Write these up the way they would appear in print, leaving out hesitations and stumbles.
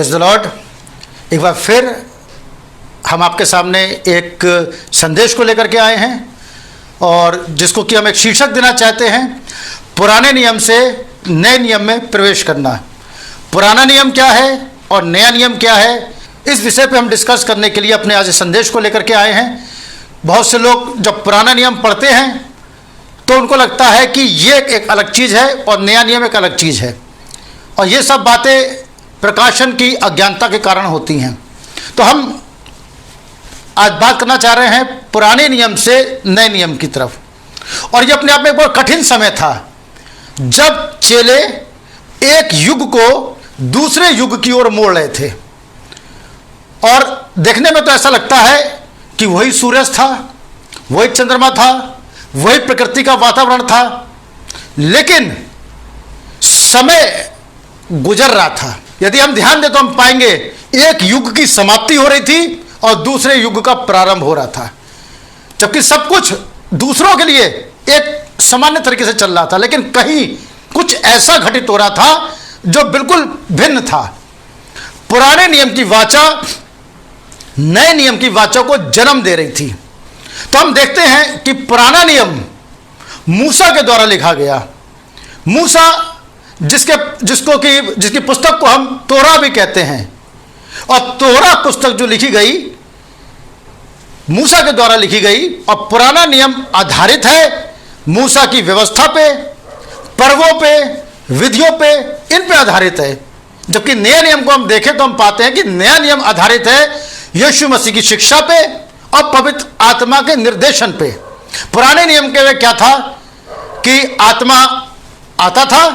Praise the Lord. एक बार फिर हम आपके सामने एक संदेश को लेकर के आए हैं और जिसको कि हम एक शीर्षक देना चाहते हैं, पुराने नियम से नए नियम में प्रवेश करना। पुराना नियम क्या है और नया नियम क्या है, इस विषय पे हम डिस्कस करने के लिए अपने आज इस संदेश को लेकर के आए हैं। बहुत से लोग जब पुराना नियम पढ़ते हैं तो उनको लगता है कि ये एक अलग चीज़ है और नया नियम एक अलग चीज़ है, और ये सब बातें प्रकाशन की अज्ञानता के कारण होती हैं। तो हम आज बात करना चाह रहे हैं पुराने नियम से नए नियम की तरफ। और ये अपने आप में एक बहुत कठिन समय था जब चेले एक युग को दूसरे युग की ओर मोड़ रहे थे, और देखने में तो ऐसा लगता है कि वही सूरज था, वही चंद्रमा था, वही प्रकृति का वातावरण था, लेकिन समय गुजर रहा था। यदि हम ध्यान दें तो हम पाएंगे एक युग की समाप्ति हो रही थी और दूसरे युग का प्रारंभ हो रहा था, जबकि सब कुछ दूसरों के लिए एक सामान्य तरीके से चल रहा था, लेकिन कहीं कुछ ऐसा घटित हो रहा था जो बिल्कुल भिन्न था। पुराने नियम की वाचा नए नियम की वाचा को जन्म दे रही थी। तो हम देखते हैं कि पुराना नियम मूसा के द्वारा लिखा गया। मूसा जिसकी पुस्तक को हम तोरा भी कहते हैं, और तोरा पुस्तक जो लिखी गई मूसा के द्वारा लिखी गई, और पुराना नियम आधारित है मूसा की व्यवस्था पे, पर्वों पे, विधियों पे, इन पे आधारित है। जबकि नए नियम को हम देखें तो हम पाते हैं कि नया नियम आधारित है यीशु मसीह की शिक्षा पे और पवित्र आत्मा के निर्देशन पे। पुराने नियम के वे क्या था कि आत्मा आता था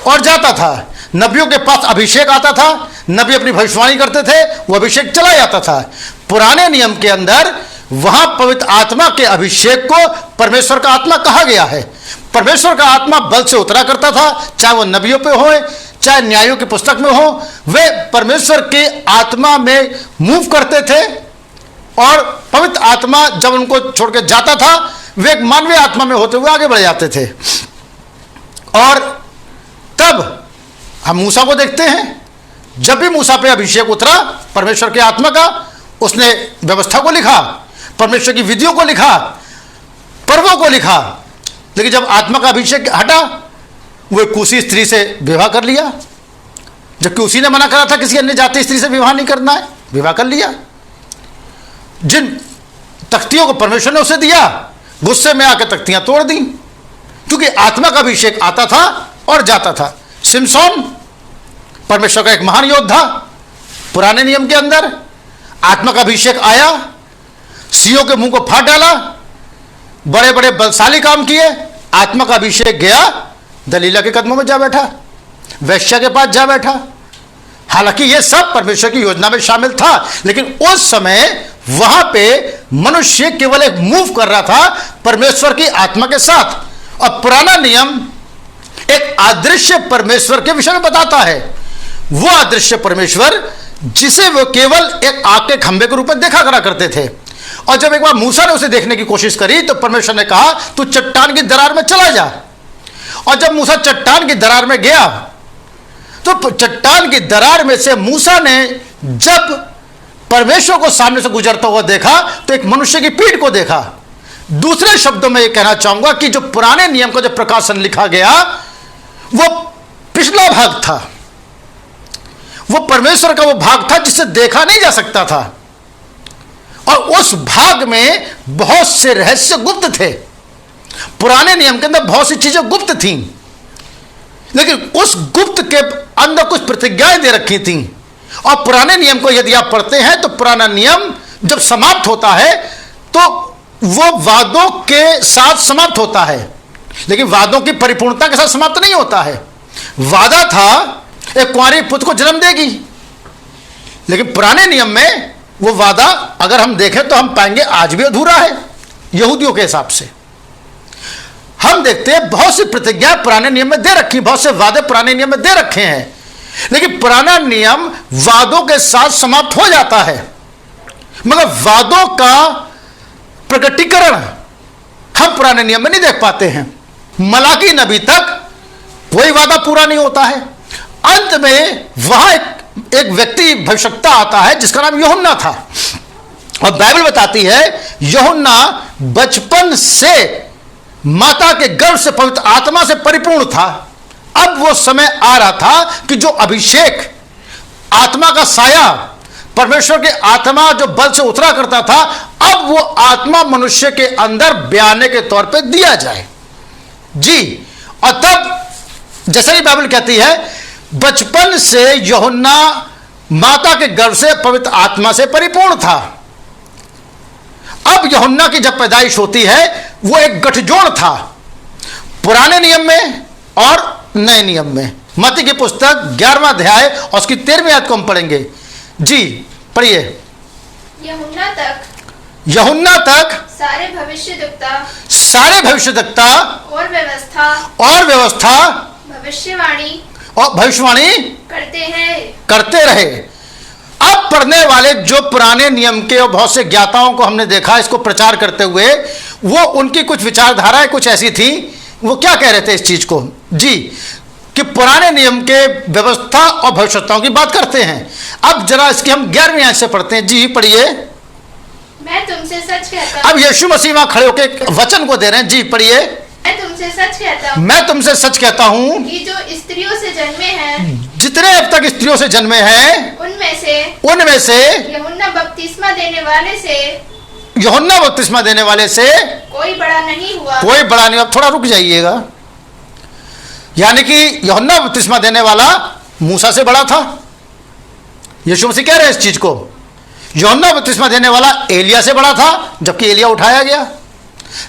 और जाता था, नबियों के पास अभिषेक आता था, नबी अपनी भविष्यवाणी करते थे, वो अभिषेक चला जाता था। पुराने नियम के अंदर वहां पवित्र आत्मा के अभिषेक को परमेश्वर का आत्मा कहा गया है। परमेश्वर का आत्मा बल से उतरा करता था, चाहे वो नबियों पे हो, चाहे न्यायों की पुस्तक में हो, वे परमेश्वर के आत्मा में मूव करते थे, और पवित्र आत्मा जब उनको छोड़ के जाता था वे एक मानवीय आत्मा में होते हुए आगे बढ़ जाते थे। और तब हम मूसा को देखते हैं, जब भी मूसा पे अभिषेक उतरा परमेश्वर के आत्मा का, उसने व्यवस्था को लिखा, परमेश्वर की विधियों को लिखा, पर्वों को लिखा। लेकिन जब आत्मा का अभिषेक हटा, वो कुसी स्त्री से विवाह कर लिया, जबकि उसी ने मना करा था किसी अन्य जाति स्त्री से विवाह नहीं करना है, विवाह कर लिया। जिन तख्तियों को परमेश्वर ने उसे दिया, गुस्से में आकर तख्तियां तोड़ दी, क्योंकि आत्मा का अभिषेक आता था और जाता था। सिमसोन परमेश्वर का एक महान योद्धा, पुराने नियम के अंदर आत्मा का अभिषेक आया, सियों के मुंह को फाड़ डाला, बड़े बड़े बलशाली काम किए, आत्मा का अभिषेक गया, दलीला के कदमों में जा बैठा, वैश्या के पास जा बैठा। हालांकि यह सब परमेश्वर की योजना में शामिल था, लेकिन उस समय वहां पे मनुष्य केवल एक मूव कर रहा था परमेश्वर की आत्मा के साथ। और पुराना नियम एक अदृश्य परमेश्वर के विषय में बताता है, वो अदृश्य परमेश्वर जिसे वो केवल एक आग के खंभे के रूप में देखा करा करते थे। और जब एक बार मूसा ने उसे देखने की कोशिश करी तो परमेश्वर ने कहा तू चट्टान की दरार में चला जा। और जब मूसा चट्टान की दरार में गया तो चट्टान की दरार में से मूसा ने जब परमेश्वर को सामने से गुजरता हुआ देखा तो एक मनुष्य की पीठ को देखा। दूसरे शब्दों में यह कहना चाहूंगा कि जो पुराने नियम का जो प्रकाशन लिखा गया वो पिछला भाग था, वो परमेश्वर का वो भाग था जिसे देखा नहीं जा सकता था, और उस भाग में बहुत से रहस्य गुप्त थे। पुराने नियम के अंदर बहुत सी चीजें गुप्त थीं, लेकिन उस गुप्त के अंदर कुछ प्रतिज्ञाएं दे रखी थीं। और पुराने नियम को यदि आप पढ़ते हैं तो पुराना नियम जब समाप्त होता है तो वो वादों के साथ समाप्त होता है, लेकिन वादों की परिपूर्णता के साथ समाप्त नहीं होता है। वादा था एक कुंवारी पुत्र को जन्म देगी, लेकिन पुराने नियम में वो वादा अगर हम देखें तो हम पाएंगे आज भी अधूरा है। यहूदियों के हिसाब से हम देखते हैं बहुत सी प्रतिज्ञा पुराने नियम में दे रखी, बहुत से वादे पुराने नियम में दे रखे हैं, लेकिन पुराना नियम वादों के साथ समाप्त हो जाता है, मगर वादों का प्रकटीकरण हम पुराने नियम में नहीं देख पाते हैं। मलाकी नबी तक कोई वादा पूरा नहीं होता है। अंत में वहां एक एक व्यक्ति भविष्यवक्ता आता है जिसका नाम यूहन्ना था, और बाइबल बताती है यूहन्ना बचपन से माता के गर्भ से पवित्र आत्मा से परिपूर्ण था। अब वो समय आ रहा था कि जो अभिषेक, आत्मा का साया, परमेश्वर की आत्मा जो बल से उतरा करता था, अब वो आत्मा मनुष्य के अंदर बयाने के तौर पे दिया जाए जी। और तब जैसे ही बाइबल कहती है बचपन से यूहन्ना माता के गर्भ से पवित्र आत्मा से परिपूर्ण था। अब यूहन्ना की जब पैदाइश होती है वो एक गठजोड़ था पुराने नियम में और नए नियम में। मत्ती की पुस्तक 11वां अध्याय और उसकी 13वीं आयत को हम पढ़ेंगे जी। पढ़िए। यूहन्ना तक सारे भविष्यद्वक्ता और व्यवस्था भविष्यवाणी करते रहे। अब पढ़ने वाले जो पुराने नियम के और बहुत से ज्ञाताओं को हमने देखा इसको प्रचार करते हुए, वो उनकी कुछ विचारधाराएं कुछ ऐसी थी। वो क्या कह रहे थे इस चीज को जी, कि पुराने नियम के व्यवस्था और भविष्यताओं की बात करते हैं। अब जरा इसकी हम 11वीं आयत से पढ़ते हैं जी। पढ़िए। मैं तुमसे सच कहता हूं। अब यीशु मसीह वहां खड़े होकर वचन को दे रहे हैं जी। पढ़िए। मैं तुमसे सच कहता हूं कि जो स्त्रियों से जन्मे हैं, जितने अब तक स्त्रियों से जन्मे हैं, उनमें से यूहन्ना बपतिस्मा देने वाले से कोई बड़ा नहीं हुआ। अब थोड़ा रुक जाइएगा। यानी कि यूहन्ना बपतिस्मा देने वाला मूसा से बड़ा था। यीशु मसीह कह रहे हैं इस चीज को। यूहन्ना बपतिस्मा देने वाला एलिया से बड़ा था, जबकि एलिया उठाया गया।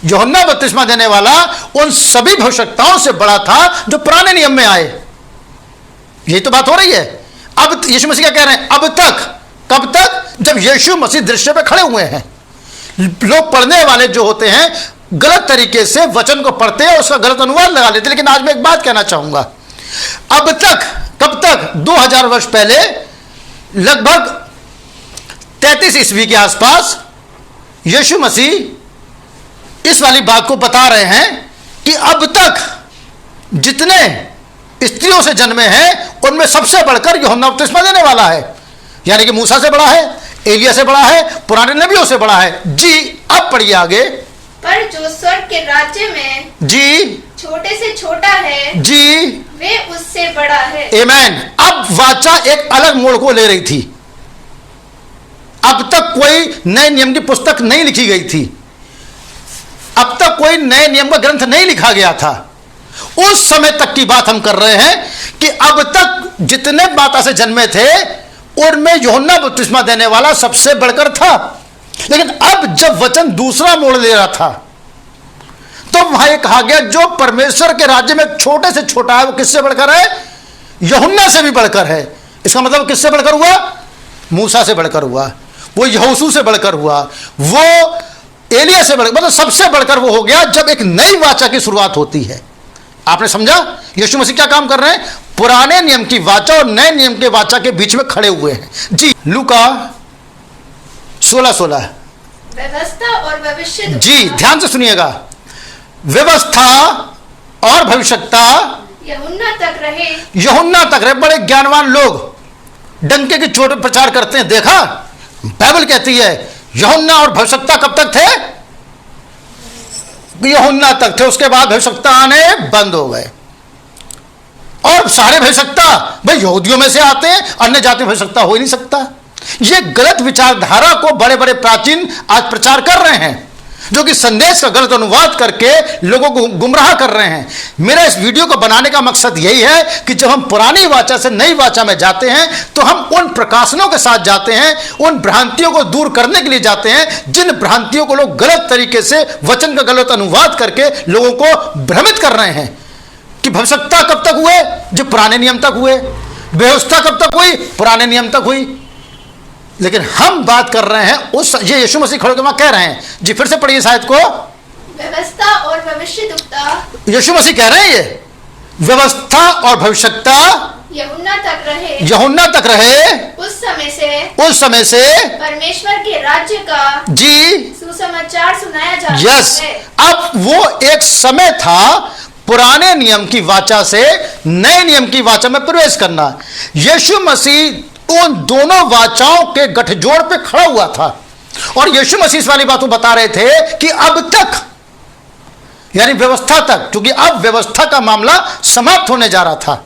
यूहन्ना बपतिस्मा देने वाला उन सभी भविष्यवक्ताओं से बड़ा था जो पुराने नियम में आए। यही तो बात हो रही है। अब यीशु मसीह क्या कह रहे हैं? अब तक, कब तक? जब यीशु मसीह दृश्य पे खड़े हुए हैं। लोग पढ़ने वाले जो होते हैं गलत तरीके से वचन को पढ़ते हैं, उसका गलत अनुवाद लगा लेते। लेकिन आज मैं एक बात कहना चाहूंगा, अब तक, कब तक? 2000 वर्ष पहले, लगभग 33 ईस्वी के आसपास यीशु मसीह इस वाली बात को बता रहे हैं कि अब तक जितने स्त्रियों से जन्मे हैं उनमें सबसे बढ़कर यूहन्ना बपतिस्मा देने वाला है। यानी कि मूसा से बड़ा है, एलिया से बड़ा है, पुराने नबियों से बड़ा है जी। अब पढ़िए आगे। पर जो स्वर्ग के राज्य में जी छोटे से छोटा है जी, वे उससे बड़ा है। आमीन। अब वाचा एक अलग मोड़ को ले रही थी। अब तक कोई नए नियम की पुस्तक नहीं लिखी गई थी, अब तक कोई नए नियम का ग्रंथ नहीं लिखा गया था। उस समय तक की बात हम कर रहे हैं कि अब तक जितने माता से जन्मे थे उनमें यूहन्ना बपतिस्मा देने वाला सबसे बढ़कर था। लेकिन अब जब वचन दूसरा मोड़ ले रहा था तो वहां यह कहा गया जो परमेश्वर के राज्य में छोटे से छोटा है वो किससे बढ़कर है? यूहन्ना से भी बढ़कर है। इसका मतलब किससे बढ़कर हुआ? मूसा से बढ़कर हुआ, वो यहोशू से बढ़कर हुआ, वो एलिया से बढ़कर, मतलब सबसे बढ़कर वो हो गया जब एक नई वाचा की शुरुआत होती है। आपने समझा? यीशु मसीह क्या काम कर रहे हैं? पुराने नियम की वाचा और नए नियम के वाचा के बीच में खड़े हुए हैं जी। लूका 16:16 व्यवस्था और भविष्य जी, ध्यान से सुनिएगा। व्यवस्था और भविष्यता यूहन्ना तक रहे। बड़े ज्ञानवान लोग डंके की चोट पर प्रचार करते हैं। देखा, बाइबल कहती है यूहन्ना और भविष्यता कब तक थे? यूहन्ना तक थे, उसके बाद भविष्यता आने बंद हो गए। और सारे भविष्यता भाई यहूदियों में से आते हैं, अन्य जाति भविष्यता हो ही नहीं सकता। ये गलत विचारधारा को बड़े बड़े प्राचीन आज प्रचार कर रहे हैं, जो कि संदेश का गलत अनुवाद करके लोगों को गुमराह कर रहे हैं। मेरा इस वीडियो को बनाने का मकसद यही है कि जब हम पुरानी वाचा से नई वाचा में जाते हैं तो हम उन प्रकाशनों के साथ जाते हैं, उन भ्रांतियों को दूर करने के लिए जाते हैं जिन भ्रांतियों को लोग गलत तरीके से वचन का गलत अनुवाद करके लोगों को भ्रमित कर रहे हैं। कि भविष्यता कब तक हुए? जो पुराने नियम तक हुए। व्यवस्था कब तक हुई? पुराने नियम तक हुई। लेकिन हम बात कर रहे हैं उस, ये यीशु मसीह खड़े होकर कह रहे हैं जी। फिर से पढ़िए शायद को। व्यवस्था और भविष्यद्वक्ता, यीशु मसीह कह रहे हैं ये व्यवस्था और भविष्यता यूहन्ना तक रहे। उस समय से परमेश्वर के राज्य का जी सुसमाचार सुनाया जाता है। अब वो एक समय था पुराने नियम की वाचा से नए नियम की वाचा में प्रवेश करना। यीशु मसीह उन दोनों वाचाओं के गठजोड़ पे खड़ा हुआ था। और यीशु मसीह इस वाली बात को बता रहे थे कि अब तक, यानी व्यवस्था तक, क्योंकि अब व्यवस्था का मामला समाप्त होने जा रहा था,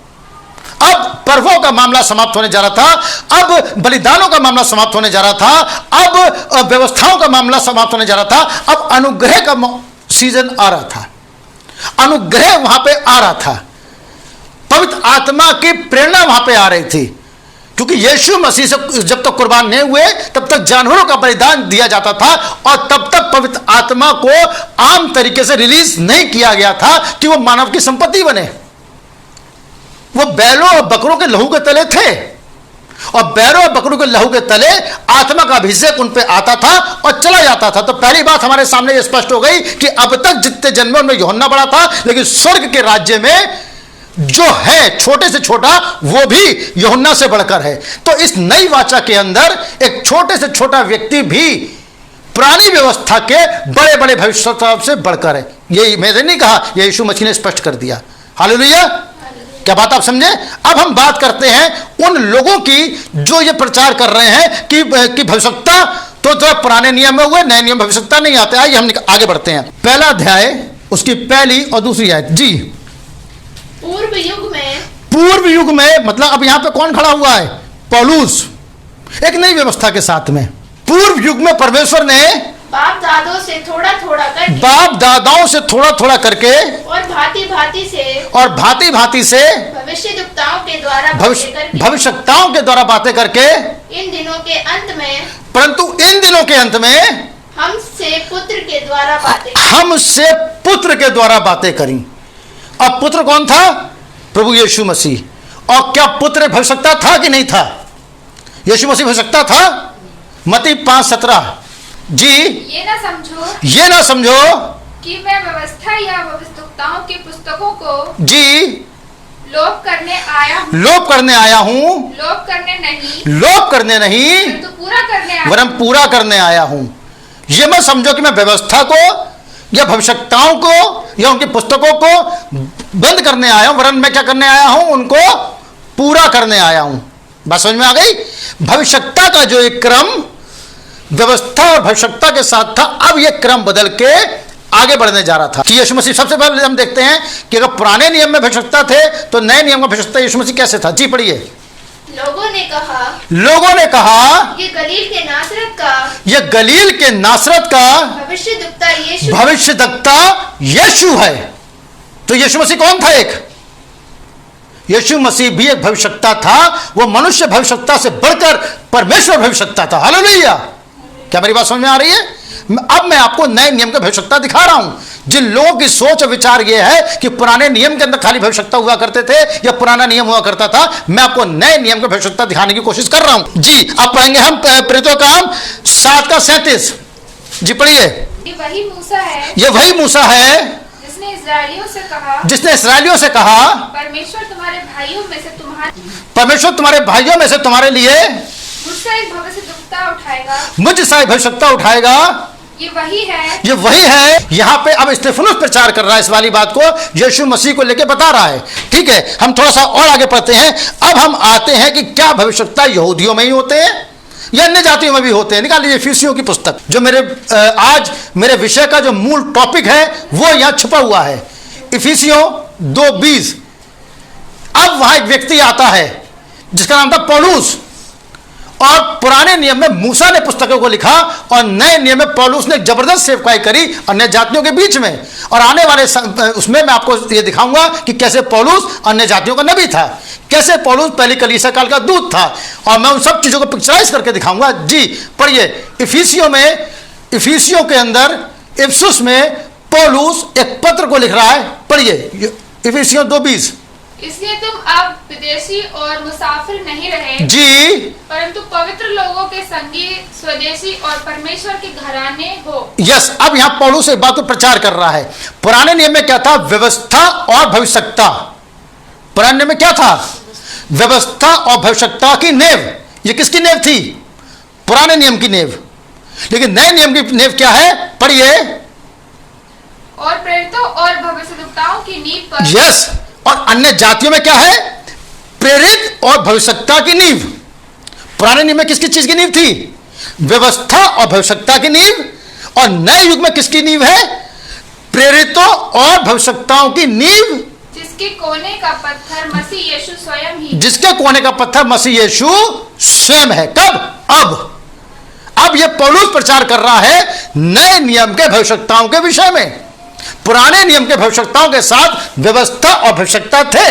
अब पर्वों का मामला समाप्त होने जा रहा था, अब बलिदानों का मामला समाप्त होने जा रहा था, अब व्यवस्थाओं का मामला समाप्त होने जा रहा था, अब अनुग्रह का सीजन आ रहा था, अनुग्रह वहां पे आ रहा था, पवित्र आत्मा की प्रेरणा वहां पे आ रही थी। क्योंकि यीशु मसीह से जब तक कुर्बान नहीं हुए तब तक जानवरों का बलिदान दिया जाता था, और तब तक पवित्र आत्मा को आम तरीके से रिलीज नहीं किया गया था कि वो मानव की संपत्ति बने। वो बैलों और बकरों के लहू के तले थे, और बैलों और बकरों के लहू के तले आत्मा का अभिषेक उन पे आता था और चला जाता था। तो पहली बात हमारे सामने ये स्पष्ट हो गई कि अब तक जितने जन्मे उनमें यूहन्ना बड़ा था, लेकिन स्वर्ग के राज्य में जो है छोटे से छोटा वो भी यूहन्ना से बढ़कर है। तो इस नई वाचा के अंदर एक छोटे से छोटा व्यक्ति भी पुरानी व्यवस्था के बड़े बड़े भविष्यवक्ताओं से बढ़कर है। यही मैंने नहीं कहा, ये यीशु मसीह ने स्पष्ट कर दिया। हालेलुया। क्या बात आप समझे? अब हम बात करते हैं उन लोगों की जो ये प्रचार कर रहे हैं कि भविष्यवक्ता तो पुराने नियम में हुए, नए नियम भविष्यवक्ता नहीं आते। आइए हम आगे बढ़ते हैं। पहला अध्याय उसकी पहली और दूसरी आयत। जी, पूर्व युग में मतलब अब यहां पे कौन खड़ा हुआ है? पौलुस, एक नई व्यवस्था के साथ में। पूर्व युग में परमेश्वर ने बाप दादों से थोड़ा थोड़ा करके और भांति भांति से भविष्यवक्ताओं के द्वारा बातें करके इन दिनों के अंत में, परंतु इन दिनों के अंत में हमसे पुत्र के द्वारा बातें करी। अब पुत्र कौन था? प्रभु यीशु मसीह। और क्या पुत्र भविष्यवक्ता था कि नहीं था? यीशु मसीह भविष्यवक्ता था। मत्ती 5:17। जी, ये ना समझो कि मैं व्यवस्था या भविष्यवक्ताओं की पुस्तकों को जी लोप करने आया हूँ। लोप करने नहीं वरन पूरा करने आया हूँ। ये मत समझो कि मैं व्यवस्था को या भविष्यवक्ताओं को या उनकी पुस्तकों को बंद करने आया हूं, वरन मैं क्या करने आया हूं? उनको पूरा करने आया हूं। बात समझ में आ गई? भविष्यवक्ता का जो एक क्रम व्यवस्था और भविष्यवक्ता के साथ था, अब यह क्रम बदल के आगे बढ़ने जा रहा था। कि यीशु मसीह, सबसे पहले हम देखते हैं कि अगर पुराने नियम में भविष्यवक्ता थे तो नए नियम में भविष्यवक्ता यीशु मसीह कैसे था। जी पढ़िए। लोगों ने कहा ये गलील के नासरत का भविष्यवक्ता यीशु है। तो यीशु मसीह कौन था? एक यीशु मसीह भी एक भविष्यवक्ता था। वो मनुष्य भविष्यवक्ता से बढ़कर परमेश्वर भविष्यवक्ता था। हालेलुया। क्या मेरी बात समझ में आ रही है? अब मैं आपको नए नियम का भविष्यवक्ता दिखा रहा हूं। जिन लोगों की सोच और विचार ये है कि पुराने नियम के अंदर खाली भविष्यवक्ता हुआ करते थे या पुराना नियम हुआ करता था, मैं आपको नए नियम का भविष्यवक्ता दिखाने की कोशिश कर रहा हूं। जी, अब पढ़ेंगे हम प्रेरितों का काम 7:37। जी पढ़िए। ये वही मूसा है जिसने इस्राएलियों से कहा परमेश्वर तुम्हारे भाइयों में से तुम्हारे लिए मुझसे एक भविष्यवक्ता उठाएगा। ये वही है। यहाँ पे अब स्तेफनुस प्रचार कर रहा है इस वाली बात को, यीशु मसीह को लेके बता रहा है। ठीक है, हम थोड़ा सा और आगे पढ़ते हैं। अब हम आते हैं कि क्या भविष्यवक्ता यहूदियों में ही होते हैं या अन्य जातियों में भी होते हैं। निकालिए इफिसियों की पुस्तक, जो आज मेरे विषय का जो मूल टॉपिक है वो यहाँ छुपा हुआ है। इफिसियों 2:20। अब वहां एक व्यक्ति आता है जिसका नाम था पौलुस, और पुराने नियम में मूसा ने पुस्तकों को लिखा और नए नियम में पौलुस ने जबरदस्त सेवकाई करी अन्य जातियों के बीच में। और आने वाले उसमें मैं आपको ये दिखाऊंगा कि कैसे पौलुस अन्य जातियों का नबी था, कैसे पौलुस पहली कलीसिया काल का दूत था, और मैं उन सब चीजों को पिक्चराइज करके दिखाऊंगा। जी पढ़िए। इफिसियों के अंदर इफिसुस में पौलुस एक पत्र को लिख रहा है। पढ़िए इफिसियों 2:20। इसलिए तुम अब विदेशी और मुसाफिर नहीं रहे जी, परंतु पवित्र लोगों के संगी, स्वदेशी और परमेश्वर के घराने हो। यस, अब यहाँ पौलुस एक बात को प्रचार कर रहा है। पुराने नियम में क्या था? व्यवस्था और भविष्यवक्ता। पुराने नियम में क्या था? व्यवस्था और भविष्यवक्ता की नेव। ये किसकी नेव थी? पुराने नियम की नेव। लेकिन नए नियम की नेव क्या है? पढ़िए। और प्रेरितों और भविष्यवक्ताओं की नींव पर। यस, और अन्य जातियों में क्या है? प्रेरित और भविष्यवक्ता की नींव। पुराने नियम में किसकी चीज की नींव थी? व्यवस्था और भविष्यता की नींव। और नए युग में किसकी नींव है? प्रेरितों और भविष्यताओं की नींव, जिसके कोने का पत्थर मसीह यीशु स्वयं ही। जिसके कोने का पत्थर मसीह यीशु स्वयं है। कब? अब यह पौलुस प्रचार कर रहा है नए नियम के भविष्यताओं के विषय में। पुराने नियम के भविष्यताओं के साथ व्यवस्था और भविष्यता थे,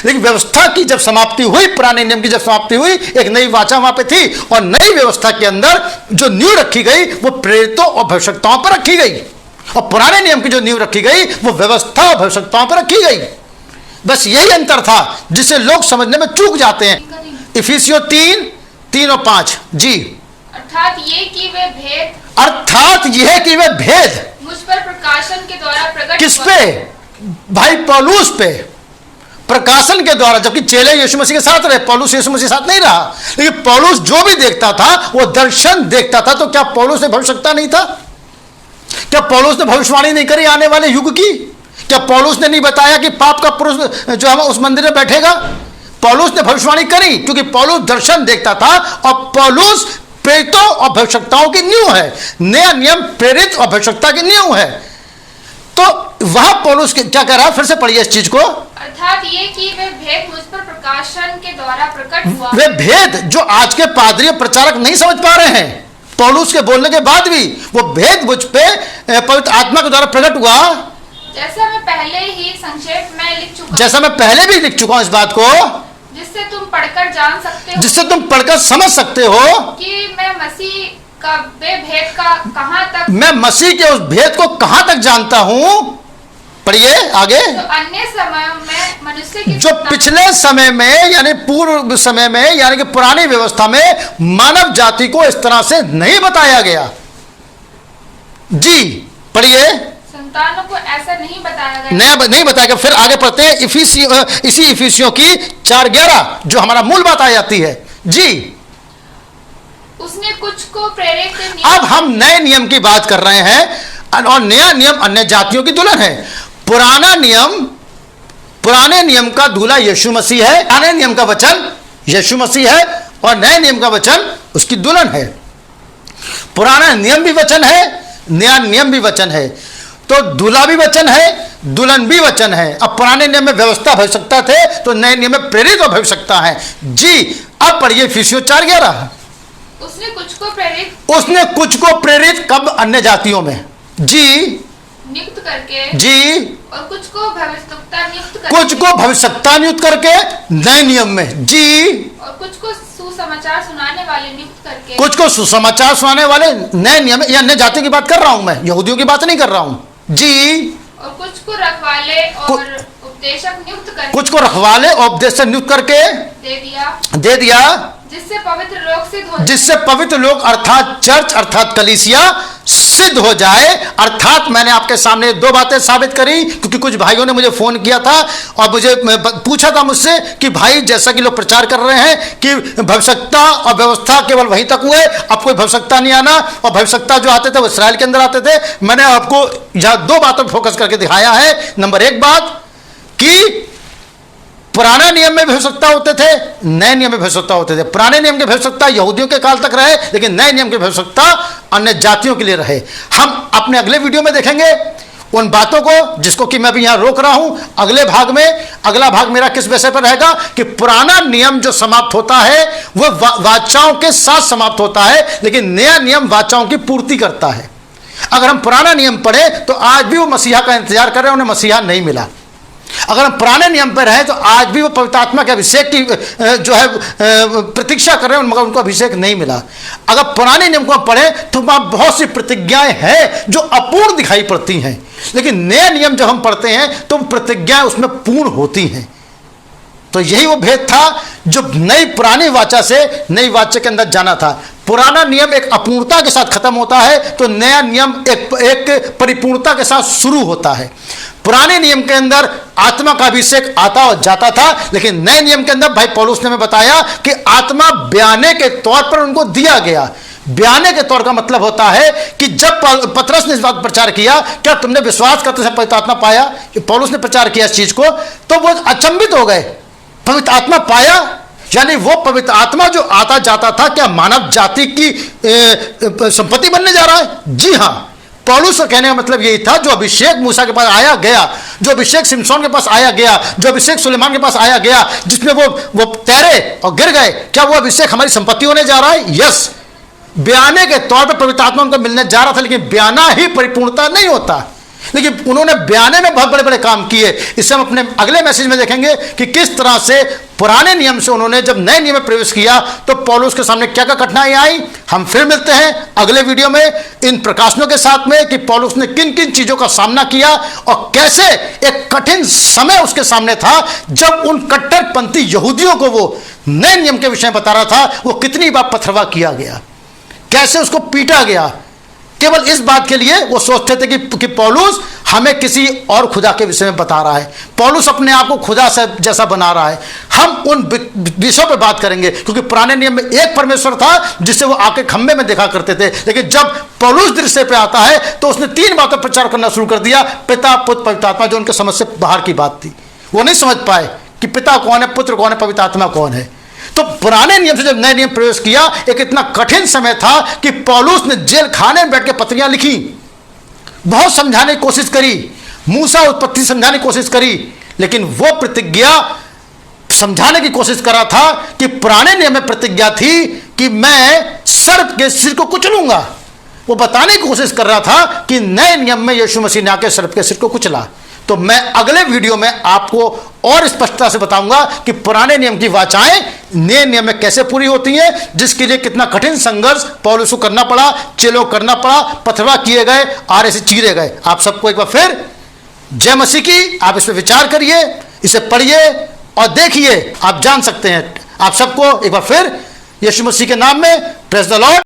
लेकिन व्यवस्था की जब समाप्ति हुई, पुराने नियम की जब समाप्ति हुई, एक नई वाचा वहां पे थी, और नई व्यवस्था के अंदर जो नींव रखी गई वो प्रेरितों और भविष्यताओं पर रखी गई, और पुराने नियम की जो नींव रखी गई वो व्यवस्था और भविष्यताओं पर रखी गई। बस यही अंतर था जिसे लोग समझने में चूक जाते हैं। इफिसियों 3 और 5 जी। अर्थात ये कि वे भेद, अर्थात यह कि वे भेद मुझ पर प्रकाशन के द्वारा प्रकट किस हुआ। पे? भाई पौलुस पे, प्रकाशन के द्वारा। जबकि चेले यीशु मसीह के साथ रहे, पौलुस यीशु मसीह के साथ नहीं रहा, लेकिन पौलुस जो भी देखता था वो दर्शन देखता था। तो क्या पौलुस ने भविष्यता नहीं था? क्या पौलुस ने भविष्यवाणी नहीं करी आने वाले युग की? क्या पौलुस ने नहीं बताया कि पाप का पुरुष जो है उस मंदिर में बैठेगा? पौलुस ने भविष्यवाणी करी क्योंकि पौलुस दर्शन देखता था, और पौलुस प्रेरितों और भविष्यताओं की नींव है। नया नियम प्रेरित और भविष्यता की नींव है। तो वह पौलुस क्या कह रहा है? फिर से पढ़िए इस चीज को। अर्थात ये कि वे भेद मुझ पर प्रकाशन के द्वारा प्रकट हुआ। वे भेद जो आज के पादरी और प्रचारक नहीं समझ पा रहे हैं, पौलुस के बोलने के बाद भी वो भेद मुझ पे पवित्र आत्मा के द्वारा प्रकट हुआ। जैसा मैं पहले ही संक्षेप में लिख चुका, जैसा मैं पहले भी लिख चुका हूं इस बात को, जिससे तुम पढ़कर जान सकते हो, जिससे तुम पढ़कर समझ सकते हो कि मैं मसीह का वे भेद का कहां तक, मैं मसीह के उस भेद को कहां तक जानता हूं। पढ़िए आगे। तो अन्य समयों में मनुष्य की जो पिछले समय में यानी पूर्व समय में यानी कि पुरानी व्यवस्था में मानव जाति को इस तरह से नहीं बताया गया। जी पढ़िए। संतानों को ऐसा नहीं बताया गया। नहीं बताया गया। फिर आगे पढ़ते हैं इसी इफिसियों की 4:11 जो हमारा मूल बात आ जाती है। जी उसने कुछ को प्रेरित, अब हम नए नियम की बात कर रहे हैं, और नया नियम अन्य जातियों की दुल्हन है। पुराने नियम का दूल्हा यीशु मसीह है, पुराने नियम का वचन यीशु मसीह है, और नए नियम का वचन उसकी दुल्हन है। पुराना नियम भी वचन है, नया नियम भी वचन है। तो दूल्हा भी वचन है, दुल्हन भी वचन है। अब पुराने नियम में व्यवस्था भविष्यता थे, तो नए नियम में प्रेरित और भविष्यता है। जी अब पढ़िए इफिसियों 4:11। उसने कुछ को प्रेरित, उसने कुछ को प्रेरित कब? अन्य जातियों में। जी नियुक्त करके, जी और कुछ को भविष्यवक्ता नियुक्त करके, कुछ को भविष्यता नियुक्त करके नए नियम में। जी और कुछ को सुसमाचार सुनाने वाले नियुक्त करके, कुछ को सुसमाचार सुनाने वाले नए नियम। ये अन्य जातियों की बात कर रहा हूं मैं, यहूदियों की बात नहीं कर रहा हूं। जी और कुछ को रखवाले और उपदेशक नियुक्त करके कुछ को रखवाले और उपदेशक नियुक्त करके दे दिया, जिससे पवित्र लोग सिद्ध हो, जिससे पवित्र लोग अर्थात चर्च अर्थात कलीसिया सिद्ध हो जाए। अर्थात मैंने आपके सामने दो बातें साबित करी, क्योंकि कुछ भाइयों ने मुझे फोन किया था और मुझे पूछा था मुझसे कि भाई जैसा कि लोग प्रचार कर रहे हैं कि भविष्यता और व्यवस्था केवल वहीं तक हुए, अब कोई भविष्यता नहीं आना, और भविष्यता जो आते थे वो इसराइल के अंदर आते थे। मैंने आपको यहां दो बातों पर फोकस करके दिखाया है। नंबर एक बात कि पुराना नियम में भविष्यता होते थे, नए नियम में भविष्यता होते थे। पुराने नियम के भविष्यता यहूदियों के काल तक रहे, लेकिन नए नियम के भविष्यता अन्य जातियों के लिए रहे। हम अपने अगले वीडियो में देखेंगे उन बातों को जिसको कि मैं अभी यहां रोक रहा हूं। अगले भाग में अगला भाग मेरा किस विषय पर रहेगा कि पुराना नियम जो समाप्त होता है वह वाचाओं के साथ समाप्त होता है, लेकिन नया नियम वाचाओं की पूर्ति करता है। अगर हम पुराना नियम पढ़े तो आज भी वो मसीहा का इंतजार कर रहे हैं, उन्हें मसीहा नहीं मिला। अगर हम पुराने नियम पर रहे तो आज भी वो पवित्र आत्मा के अभिषेक की जो है प्रतीक्षा कर रहे हैं, मगर उनको अभिषेक नहीं मिला। अगर पुराने नियम को हम पढ़े तो वहां बहुत सी प्रतिज्ञाएं हैं जो अपूर्ण दिखाई पड़ती हैं, लेकिन नया नियम जब हम पढ़ते हैं तो प्रतिज्ञाएं उसमें पूर्ण होती हैं। तो यही वो भेद था जो नई पुरानी वाचा से नई वाचा के अंदर जाना था। पुराना नियम एक अपूर्णता के साथ खत्म होता है, तो नया नियम एक परिपूर्णता के साथ शुरू होता है। पुराने नियम के अंदर आत्मा का अभिषेक आता और जाता था, लेकिन नए नियम के अंदर भाई पौलुस ने हमें बताया कि आत्मा बयाने के तौर पर उनको दिया गया। बयाने के तौर का मतलब होता है कि जब पतरस ने इस बात प्रचार किया, क्या तुमने विश्वास करते समय पवित्र आत्मा पाया, पौलुस ने प्रचार किया इस चीज को, तो वो अचंभित हो गए। पवित्र आत्मा पाया, यानी वो पवित्र आत्मा जो आता जाता था, क्या मानव जाति की संपत्ति बनने जा रहा है? जी हां। पौलुस का कहने का मतलब यही था, जो अभिषेक मूसा के पास आया गया, जो अभिषेक सिमसोन के पास आया गया, जो अभिषेक सुलेमान के पास आया गया, जिसमें वो तैरे और गिर गए, क्या वो अभिषेक हमारी संपत्ति होने जा रहा है? यस। बयाने के तौर पर पवित्र आत्मा उनको मिलने जा रहा था, लेकिन बयाना ही परिपूर्णता नहीं होता। लेकिन उन्होंने बयाने में बहुत बड़े बड़े काम किए। इससे हम अपने अगले मैसेज में देखेंगे कि किस तरह से पुराने नियम से उन्होंने जब नए नियम में प्रवेश किया तो पौलुस के सामने क्या क्या कठिनाई आई। हम फिर मिलते हैं अगले वीडियो में इन प्रकाशनों के साथ में कि पौलुस ने किन किन चीजों का सामना किया और कैसे एक कठिन समय उसके सामने था जब उन कट्टरपंथी यहूदियों को वो नए नियम के विषय में बता रहा था। वो कितनी बार पथरवा किया गया, कैसे उसको पीटा गया, केवल इस बात के लिए वो सोचते थे कि पौलुस हमें किसी और खुदा के विषय में बता रहा है, पौलुस अपने आप को खुदा से जैसा बना रहा है। हम उन विषयों पर बात करेंगे, क्योंकि पुराने नियम में एक परमेश्वर था जिससे वो आके खंबे में देखा करते थे, लेकिन जब पौलुस दृश्य पे आता है तो उसने 3 बातों पर प्रचार करना शुरू कर दिया, पिता, पुत्र, पवित्र आत्मा, जो उनके समझ से बाहर की बात थी। वो नहीं समझ पाए कि पिता कौन है, पुत्र कौन है, पवित्र आत्मा कौन है। तो पुराने नियम से जब नए नियम प्रवेश किया, एक इतना कठिन समय था कि पौलुस ने जेल खाने में बैठ के पत्रियां लिखी, बहुत समझाने की कोशिश करी, मूसा उत्पत्ति समझाने की कोशिश करी, लेकिन वो प्रतिज्ञा समझाने की कोशिश कर रहा था कि पुराने नियम में प्रतिज्ञा थी कि मैं सर्प के सिर को कुचलूंगा। वो बताने की कोशिश कर रहा था कि नए नियम में यीशु मसीह ने आके सर्प के सिर को कुचला। तो मैं अगले वीडियो में आपको और स्पष्टता से बताऊंगा कि पुराने नियम की वाचाएं नए नियम में कैसे पूरी होती हैं, जिसके लिए कितना कठिन संघर्ष पौलुस को करना पड़ा, चेलों करना पड़ा, पथरवा किए गए, आरे से चीरे गए। आप सबको एक बार फिर जय मसीह की। आप इस पर विचार करिए, इसे पढ़िए और देखिए, आप जान सकते हैं। आप सबको एक बार फिर यीशु मसीह के नाम में प्रेज द लॉर्ड।